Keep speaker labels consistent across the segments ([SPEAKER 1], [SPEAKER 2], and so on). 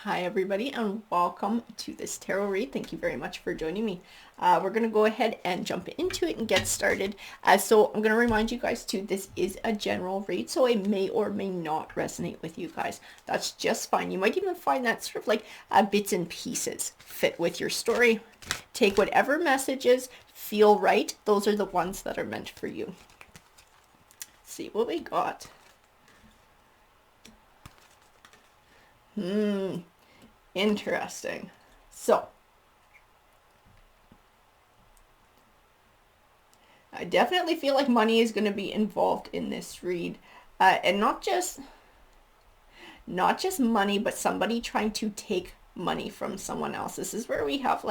[SPEAKER 1] Hi everybody and welcome to this tarot read. Thank you very much for joining me. We're going to go ahead and jump into it and get started. So I'm going to remind you guys too, this is a general read, so it may or may not resonate with you guys. That's just fine. You might even find that sort of like bits and pieces fit with your story. Take whatever messages feel right. Those are the ones that are meant for you. Let's see what we got. Interesting. So, I definitely feel like money is going to be involved in this read, and not just money, but somebody trying to take money from someone else. This is where we have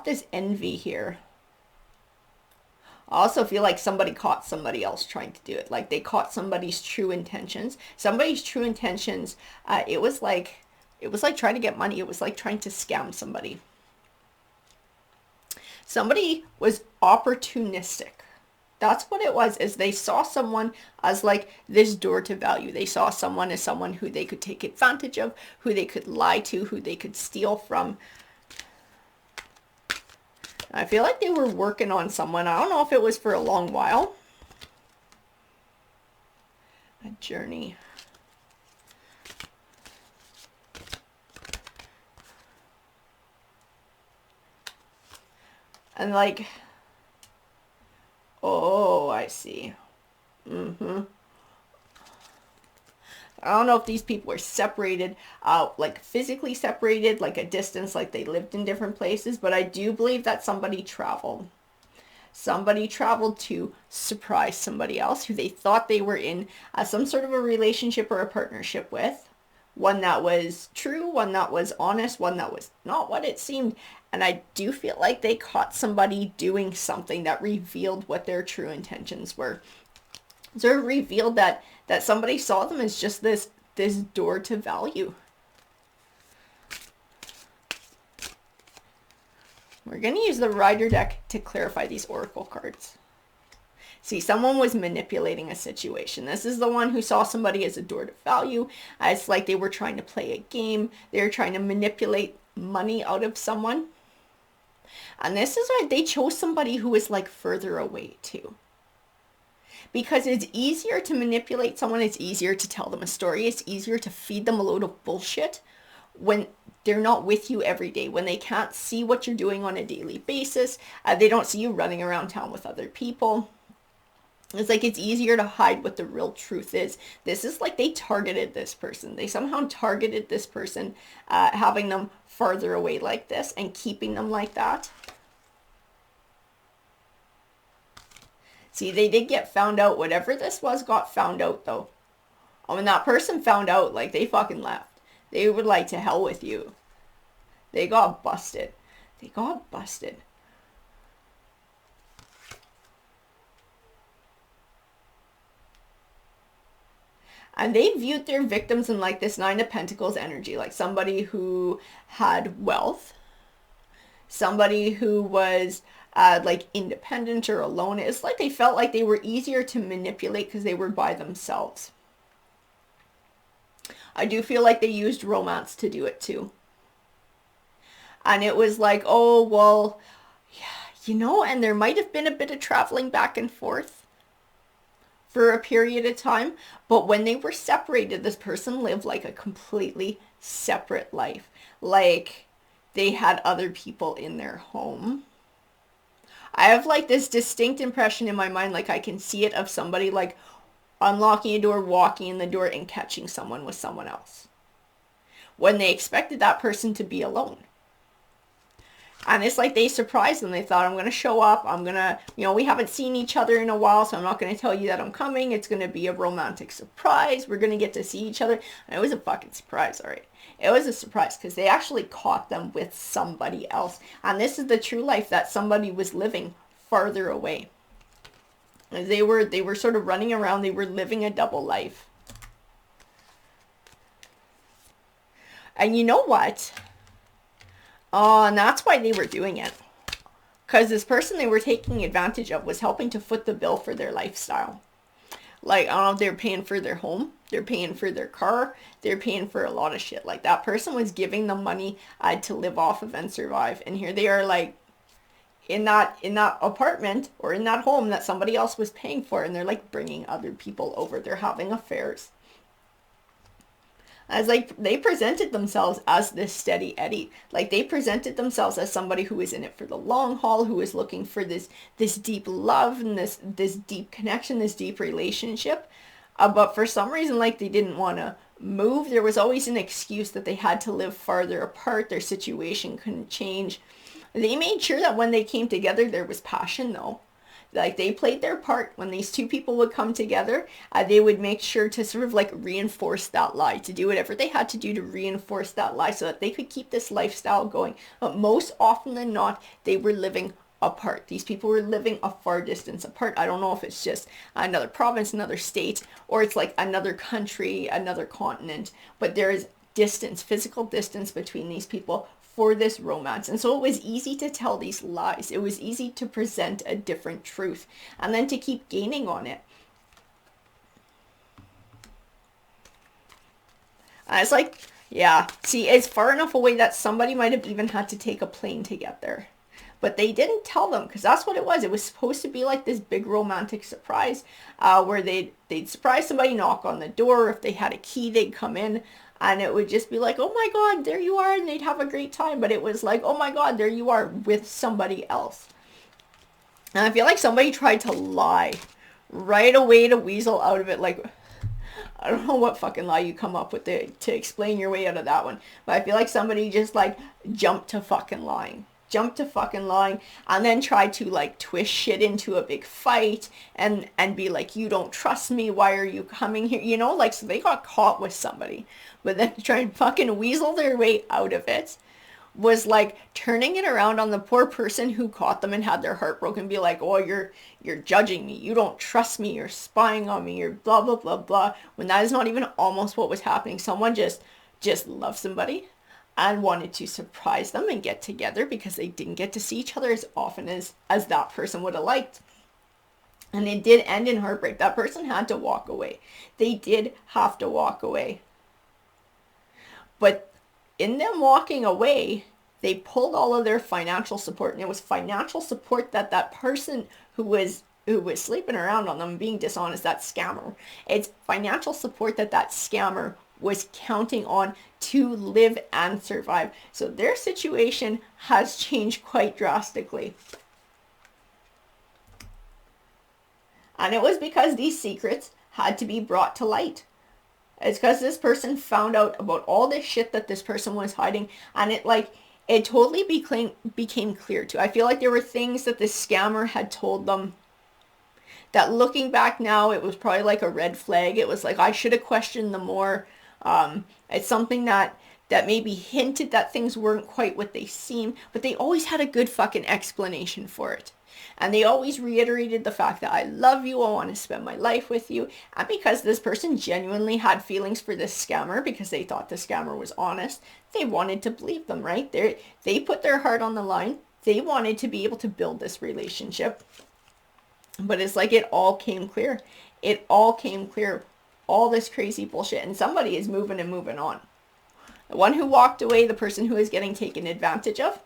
[SPEAKER 1] this envy here. I also feel like somebody caught somebody else trying to do it. Like they caught somebody's true intentions. Somebody's true intentions. It was like trying to get money. It was like trying to scam somebody. Somebody was opportunistic. That's what it was, is they saw someone as like this door to value. They saw someone as someone who they could take advantage of, who they could lie to, who they could steal from. I feel like they were working on someone. I don't know if it was for a long while. A journey. And like, oh, I see. I don't know if these people were separated, like physically separated, like a distance, like they lived in different places, but I do believe that somebody traveled. Somebody traveled to surprise somebody else who they thought they were in some sort of a relationship or a partnership with. One that was true, one that was honest, one that was not what it seemed. And I do feel like they caught somebody doing something that revealed what their true intentions were. So it revealed that somebody saw them as just this door to value. We're going to use the Rider deck to clarify these oracle cards. See, someone was manipulating a situation. This is the one who saw somebody as a door to value. It's like they were trying to play a game. They were trying to manipulate money out of someone. And this is why they chose somebody who was like further away too. Because it's easier to manipulate someone. It's easier to tell them a story. It's easier to feed them a load of bullshit when they're not with you every day, when they can't see what you're doing on a daily basis. They don't see you running around town with other people. It's like it's easier to hide what the real truth is. This is like they targeted this person. They somehow targeted this person, having them farther away like this and keeping them like that. See, they did get found out. Whatever this was got found out though. When that person found out, like they fucking left. They would like to hell with you. They got busted. They got busted. And they viewed their victims in like this Nine of Pentacles energy, like somebody who had wealth, somebody who was like independent or alone. It's like they felt like they were easier to manipulate because they were by themselves. I do feel like they used romance to do it too. And it was like, oh, well, yeah, and there might have been a bit of traveling back and forth for a period of time. But when they were separated, this person lived like a completely separate life. Like they had other people in their home. I have like this distinct impression in my mind, like I can see it, of somebody like unlocking a door, walking in the door, and catching someone with someone else when they expected that person to be alone. And it's like they surprised them. They thought, I'm going to show up. I'm going to, we haven't seen each other in a while, so I'm not going to tell you that I'm coming. It's going to be a romantic surprise. We're going to get to see each other. And it was a fucking surprise, all right? It was a surprise because they actually caught them with somebody else. And this is the true life that somebody was living farther away. They were sort of running around. They were living a double life. And you know what? Oh, and that's why they were doing it. Because this person they were taking advantage of was helping to foot the bill for their lifestyle. Like, I don't know, they're paying for their home, they're paying for their car, they're paying for a lot of shit. Like, that person was giving them money to live off of and survive. And here they are, like, in that apartment or in that home that somebody else was paying for, and they're like bringing other people over. They're having affairs. As like they presented themselves as this steady Eddie. Like they presented themselves as somebody who was in it for the long haul, who was looking for this deep love and this deep connection, this deep relationship. But for some reason, like they didn't want to move. There was always an excuse that they had to live farther apart. Their situation couldn't change. They made sure that when they came together, there was passion though. Like they played their part when these two people would come together. They would make sure to sort of like reinforce that lie, to do whatever they had to do to reinforce that lie so that they could keep this lifestyle going. But most often than not, they were living apart. These people were living a far distance apart. I don't know if it's just another province, another state, or it's like another country, another continent, but there is distance, physical distance between these people for this romance. And so it was easy to tell these lies. It was easy to present a different truth and then to keep gaining on it. And it's like, yeah, see, it's far enough away that somebody might have even had to take a plane to get there. But they didn't tell them because that's what it was. It was supposed to be like this big romantic surprise where they'd surprise somebody, knock on the door. If they had a key, they'd come in. And it would just be like, oh my God, there you are. And they'd have a great time. But it was like, oh my God, there you are with somebody else. And I feel like somebody tried to lie right away to weasel out of it. Like, I don't know what fucking lie you come up with to explain your way out of that one. But I feel like somebody just like jumped to fucking lying. Jumped to fucking lying and then tried to like twist shit into a big fight and be like, you don't trust me, why are you coming here, you know, like, so they got caught with somebody, but then to try and fucking weasel their way out of it was like turning it around on the poor person who caught them and had their heart broken, be like, oh, you're judging me, you don't trust me, you're spying on me, you're blah blah blah blah, when that is not even almost what was happening. Someone just loved somebody and wanted to surprise them and get together because they didn't get to see each other as often as that person would have liked. And it did end in heartbreak. That person had to walk away. They did have to walk away. But in them walking away, they pulled all of their financial support. And it was financial support that person who was sleeping around on them, being dishonest, that scammer. It's financial support that scammer was counting on to live and survive. So their situation has changed quite drastically. And it was because these secrets had to be brought to light. It's because this person found out about all this shit that this person was hiding, and it totally became clear too. I feel like there were things that this scammer had told them that looking back now, it was probably like a red flag. It was like, I should have questioned them more. It's something that maybe hinted that things weren't quite what they seemed, but they always had a good fucking explanation for it. And they always reiterated the fact that I love you, I want to spend my life with you. And because this person genuinely had feelings for this scammer, because they thought the scammer was honest, they wanted to believe them, right? They put their heart on the line. They wanted to be able to build this relationship. But it's like it all came clear. It all came clear. All this crazy bullshit. And somebody is moving and moving on. The one who walked away, the person who is getting taken advantage of,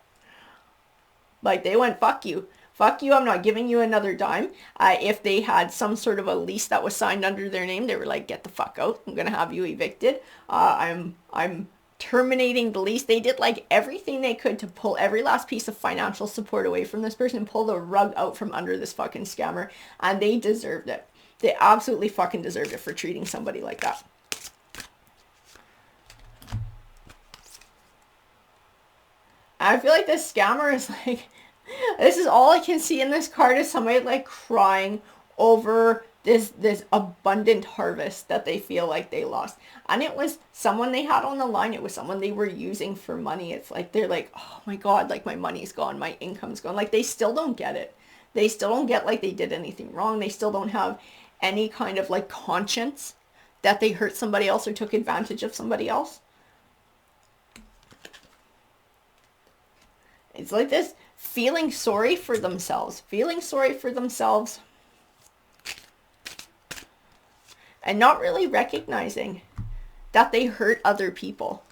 [SPEAKER 1] like they went, fuck you. Fuck you, I'm not giving you another dime. If they had some sort of a lease that was signed under their name, they were like, get the fuck out. I'm going to have you evicted. I'm terminating the lease. They did like everything they could to pull every last piece of financial support away from this person and pull the rug out from under this fucking scammer. And they deserved it. They absolutely fucking deserved it for treating somebody like that. I feel like this scammer is like, this is all I can see in this card is somebody like crying over this abundant harvest that they feel like they lost. And it was someone they had on the line. It was someone they were using for money. It's like, they're like, oh my God, like my money's gone, my income's gone. Like they still don't get it. They still don't get like they did anything wrong. They still don't have any kind of like conscience that they hurt somebody else or took advantage of somebody else. It's like this feeling sorry for themselves. and not really recognizing that they hurt other people.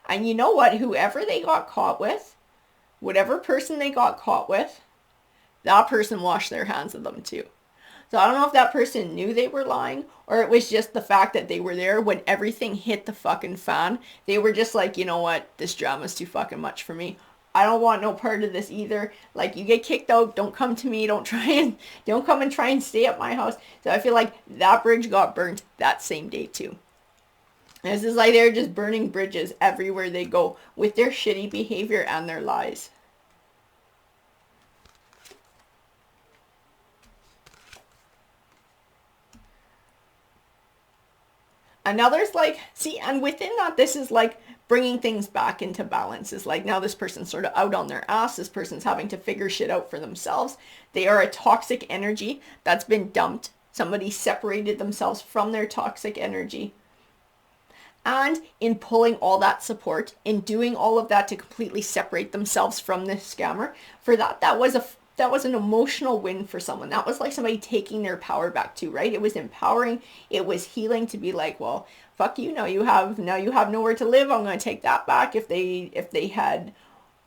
[SPEAKER 1] And you know what? Whoever they got caught with, whatever person they got caught with, that person washed their hands of them too. So I don't know if that person knew they were lying, or it was just the fact that they were there when everything hit the fucking fan. They were just like, you know what? This drama's too fucking much for me. I don't want no part of this either. Like, you get kicked out, don't come to me, don't come and try and stay at my house. So I feel like that bridge got burnt that same day too. This is like they're just burning bridges everywhere they go with their shitty behavior and their lies. And now there's like, see, and within that, this is like bringing things back into balance. Is like, now this person's sort of out on their ass. This person's having to figure shit out for themselves. They are a toxic energy that's been dumped. Somebody separated themselves from their toxic energy. And in pulling all that support, in doing all of that to completely separate themselves from this scammer, for that was an emotional win for someone. That was like somebody taking their power back too, right? It was empowering. It was healing to be like, well, fuck you. Now you have nowhere to live. I'm going to take that back. If they had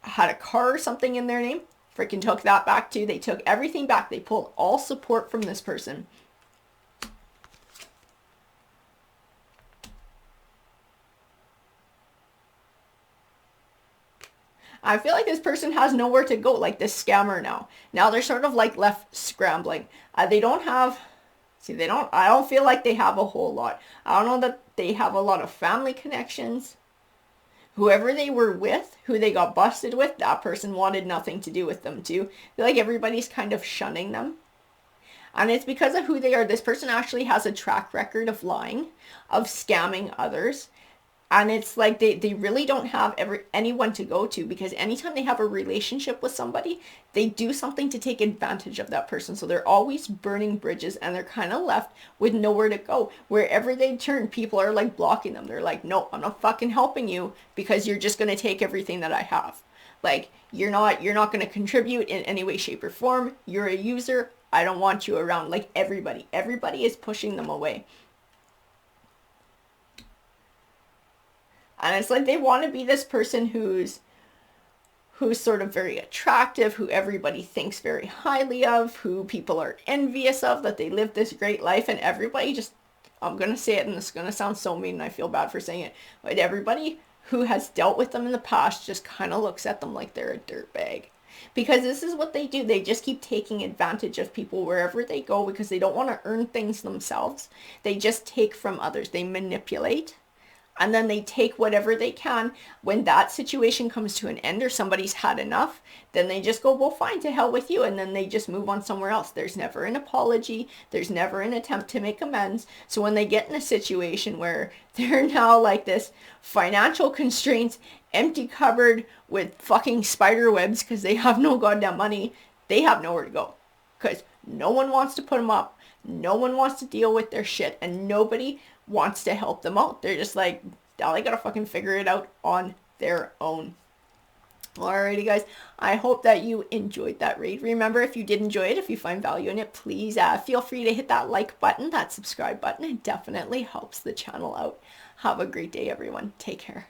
[SPEAKER 1] a car or something in their name, freaking took that back too. They took everything back. They pulled all support from this person. I feel like this person has nowhere to go, like this scammer now. Now they're sort of like left scrambling. I don't feel like they have a whole lot. I don't know that they have a lot of family connections. Whoever they were with, who they got busted with, that person wanted nothing to do with them too. I feel like everybody's kind of shunning them. And it's because of who they are. This person actually has a track record of lying, of scamming others. And it's like they really don't have anyone to go to, because anytime they have a relationship with somebody, they do something to take advantage of that person. So they're always burning bridges, and they're kind of left with nowhere to go. Wherever they turn, people are like blocking them. They're like, no, I'm not fucking helping you because you're just going to take everything that I have. Like, you're not going to contribute in any way, shape, or form. You're a user. I don't want you around. Like, everybody is pushing them away. And it's like they want to be this person who's sort of very attractive, who everybody thinks very highly of, who people are envious of, that they live this great life, and everybody just, I'm going to say it, and this is going to sound so mean, and I feel bad for saying it, but everybody who has dealt with them in the past just kind of looks at them like they're a dirtbag. Because this is what they do. They just keep taking advantage of people wherever they go because they don't want to earn things themselves. They just take from others. They manipulate. And then they take whatever they can. When that situation comes to an end or somebody's had enough, then they just go, well, fine, to hell with you. And then they just move on somewhere else. There's never an apology. There's never an attempt to make amends. So when they get in a situation where they're now like this financial constraints, empty cupboard with fucking spider webs because they have no goddamn money, they have nowhere to go. Because no one wants to put them up. No one wants to deal with their shit. And nobody wants to help them out. They're just like, oh, they gotta fucking figure it out on their own. Alrighty guys, I hope that you enjoyed that read. Remember, if you did enjoy it, if you find value in it, please feel free to hit that like button, that subscribe button. It definitely helps the channel out. Have a great day, everyone. Take care.